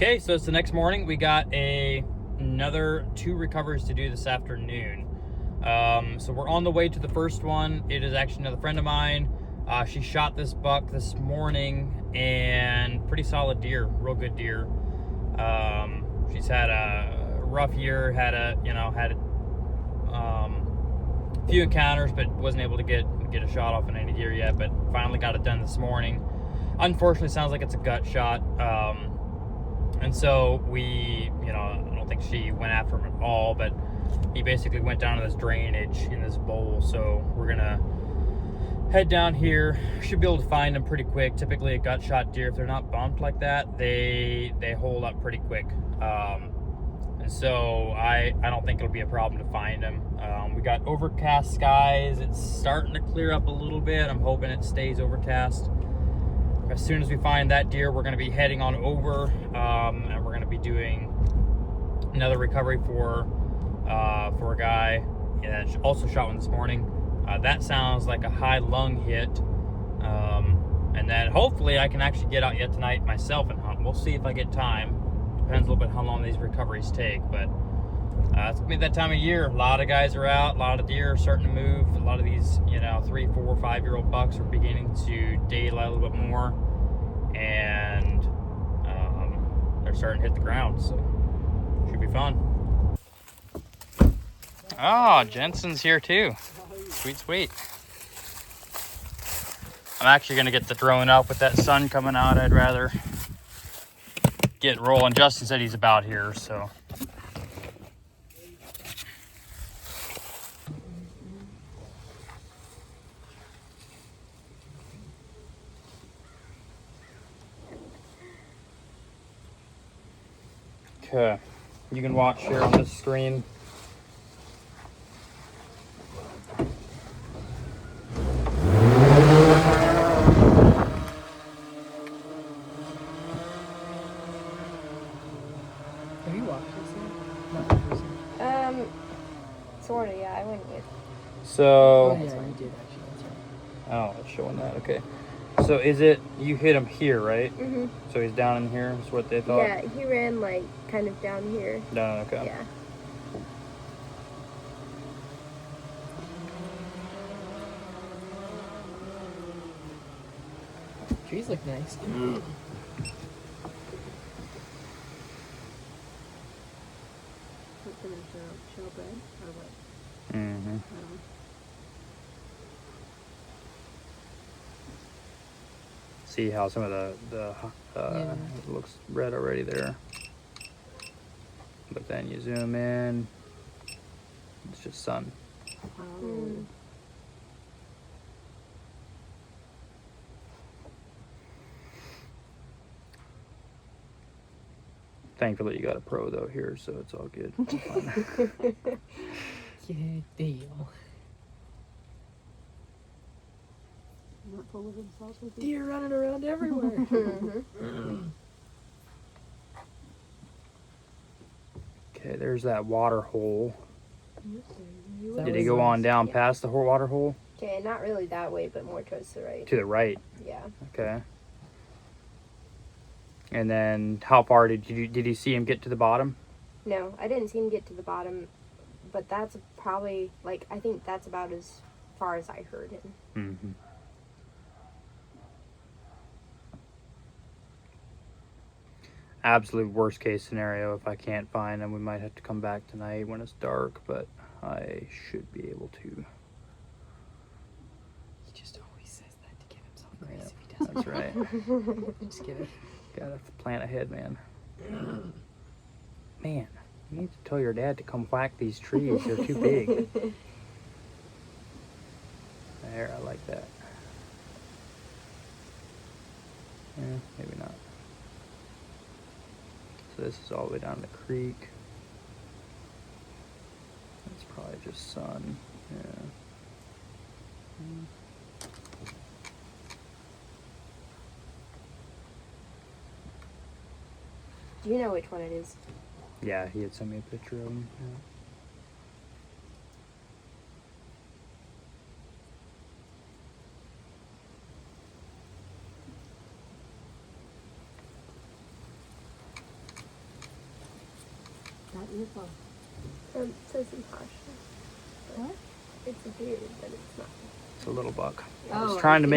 Okay, so it's the next morning. We got another 2 recoveries to do this afternoon. So we're on the way to the first one. It is actually another friend of mine. She shot this buck this morning, and pretty solid deer, real good deer. She's had a rough year, had a few encounters, but wasn't able to get a shot off in any deer yet. But finally got it done this morning. Unfortunately, sounds like it's a gut shot. And so we, I don't think she went after him at all, but he basically went down to this drainage in this bowl. So we're gonna head down here. Should be able to find them pretty quick. Typically a gut shot deer, if they're not bumped like that, they hold up pretty quick. And so I don't think it'll be a problem to find them. We got overcast skies. It's starting to clear up a little bit. I'm hoping it stays overcast. As soon as we find that deer, we're going to be heading on over, and we're going to be doing another recovery for a guy that also shot one this morning. That sounds like a high lung hit, and then hopefully I can actually get out yet tonight myself and hunt. We'll see if I get time. Depends a little bit how long these recoveries take, but it's gonna be that time of year. A lot of guys are out, a lot of deer are starting to move. A lot of these 3, 4, 5-year-old bucks are beginning to daylight a little bit more, and they're starting to hit the ground, so should be fun. Oh, Jensen's here too. Sweet. I'm actually gonna get the drone up with that sun coming out. I'd rather get rolling. Justin said he's about here, so. Okay, you can watch here on this screen. Have you watched this yet? Sorta, yeah, I went with. So. Oh, yeah, you did actually, that's right. Oh, it's showing that, okay. So is it, you hit him here, right? Mm-hmm. So he's down in here, is what they thought? Yeah, he ran like kind of down here. Down, okay. Yeah. Trees look nice. Showbread or what? Mm-hmm. See how some of the it looks red already there. But then you zoom in, it's just sun. Mm. Thankfully you got a pro though here, so it's all good. Good deal. Not full of themselves with you. Deer running around everywhere. Mm-hmm. Okay, there's that water hole. That Did he was go on nice. down Yeah. past the water hole? Okay, not really that way, but more towards the right. To the right. Yeah. Okay. And then how far did you see him get to the bottom? No, I didn't see him get to the bottom, but that's probably I think that's about as far as I heard him. Mm-hmm. Absolute worst case scenario, if I can't find him, we might have to come back tonight when it's dark, but I should be able to. He just always says that to get himself crazy if he doesn't. That's right. Just kidding. Gotta plan ahead, man. Man, you need to tell your dad to come whack these trees. They're too big. There, I like that. Yeah, maybe not. So this is all the way down the creek. That's probably just sun. Yeah. Do you know which one it is? Yeah, he had sent me a picture of him. Yeah. Your phone. It says in caution. What? It's a deer, but it's not. It's a little buck. Oh, I was trying to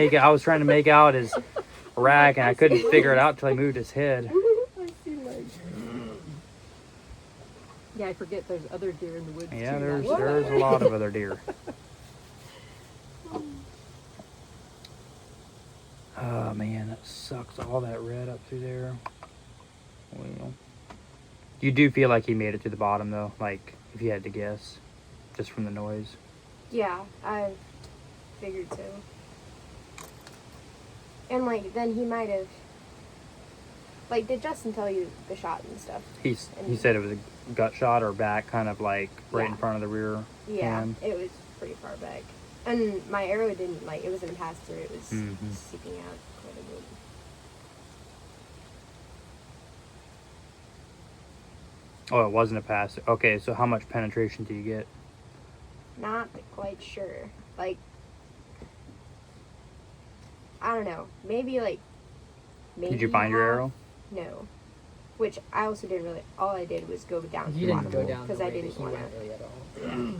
make out his rack, and I couldn't figure it out until I moved his head. I see legs. Yeah, I forget there's other deer in the woods Yeah, too. there's a lot of other deer. Oh man, that sucks. All that red up through there. Well, you do feel like he made it to the bottom though, like if you had to guess, just from the noise. Yeah, I figured so. And like, then he might have. Like, did Justin tell you the shot and stuff? He said it was a gut shot or back, kind of like right in Yeah. front of the rear. Yeah, hand. it was pretty far back. And my arrow didn't, like, it wasn't pass through, it was Mhm. seeping out quite a bit. Oh, it wasn't a pass. Okay, so how much penetration do you get? Not quite sure. Like, I don't know. Maybe, like, maybe. Did you find your half? arrow? No. Which I also didn't really, all I did was go down to You the didn't bottom go down because the I way that didn't he want went to. really at all.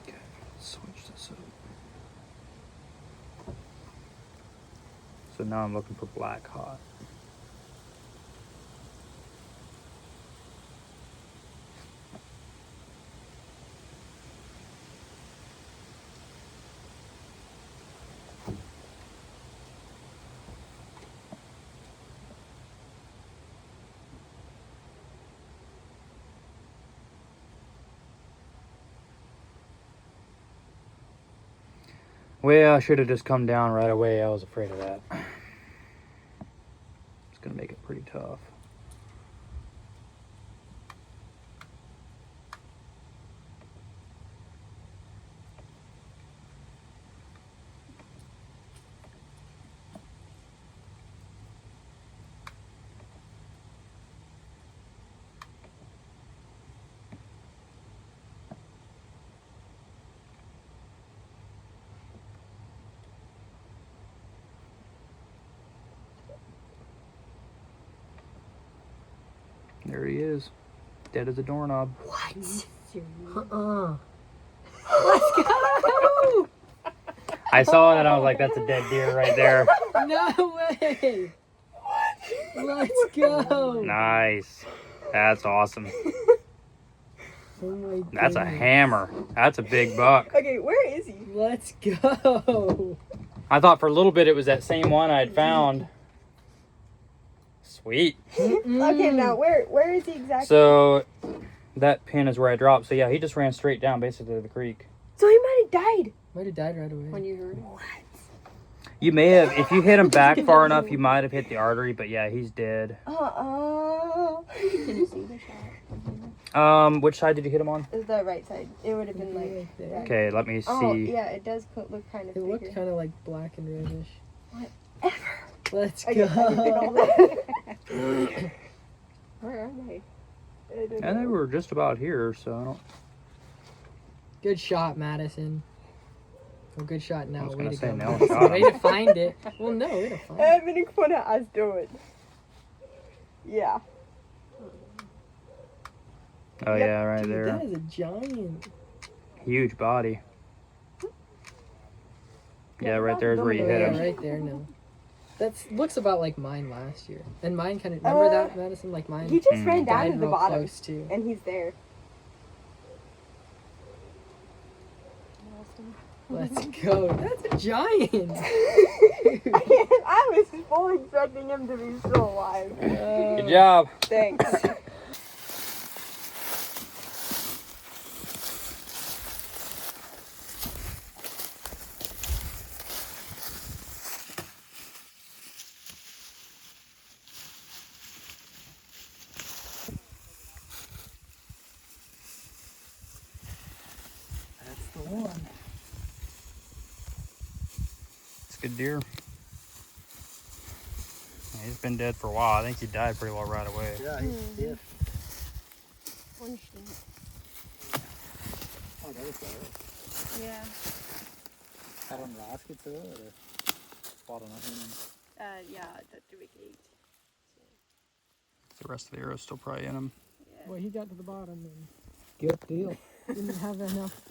Okay, switch this up. So now I'm looking for black hot. Well, I should have just come down right away. I was afraid of that. It's gonna make it pretty tough. There he is, dead as a doorknob. What? Uh-uh. Let's go! I saw it and I was like, that's a dead deer right there. No way! Let's go! Nice. That's awesome. Oh my That's a goodness. hammer. That's a big buck. Okay, where is he? Let's go! I thought for a little bit it was that same one I had found. Sweet. Okay, now where is he exactly? So that pin is where I dropped. So yeah, he just ran straight down basically to the creek. So he might have died. Might have died right away. When you heard it. You may have, if you hit him back far enough, you might have hit the artery, but yeah, he's dead. Uh-oh. Can you see the shot? Which side did you hit him on? It's the right side. It would have been like Right there. that. Okay, let me see. Oh, yeah, it does look kind of It looked bigger. kind of like black and reddish. Whatever. Let's Okay, I did all go! that. Where are they? I don't And they know. were just about here, so I don't. Good shot, Madison. Oh, good shot now. I was Way gonna to say, go. no, Madison. shot Way him. to find it. Well, no, way to find it. Jag vill kunna us do it. Yeah. Oh Yep. yeah, right Dude, there. that is a giant. Huge body. Yeah, right there is where you Oh, hit yeah, him. right there. No, that looks about like mine last year. And mine kind of remember that, Madison? Like mine He just Mm. ran down died to the real bottom, close too. and he's there. Let's go. That's a giant. I was fully expecting him to be still alive. Good job. Thanks. That's the one. It's a good deer. Yeah, he's been dead for a while. I think he died pretty well right away. Yeah, he's dead. One sheep. Oh, that is better. Yeah. on basket too, eller bara den här Yeah, that do we eat. The rest of the arrow's still probably in them. Yeah. Well, he got to the bottom and Good deal. didn't have enough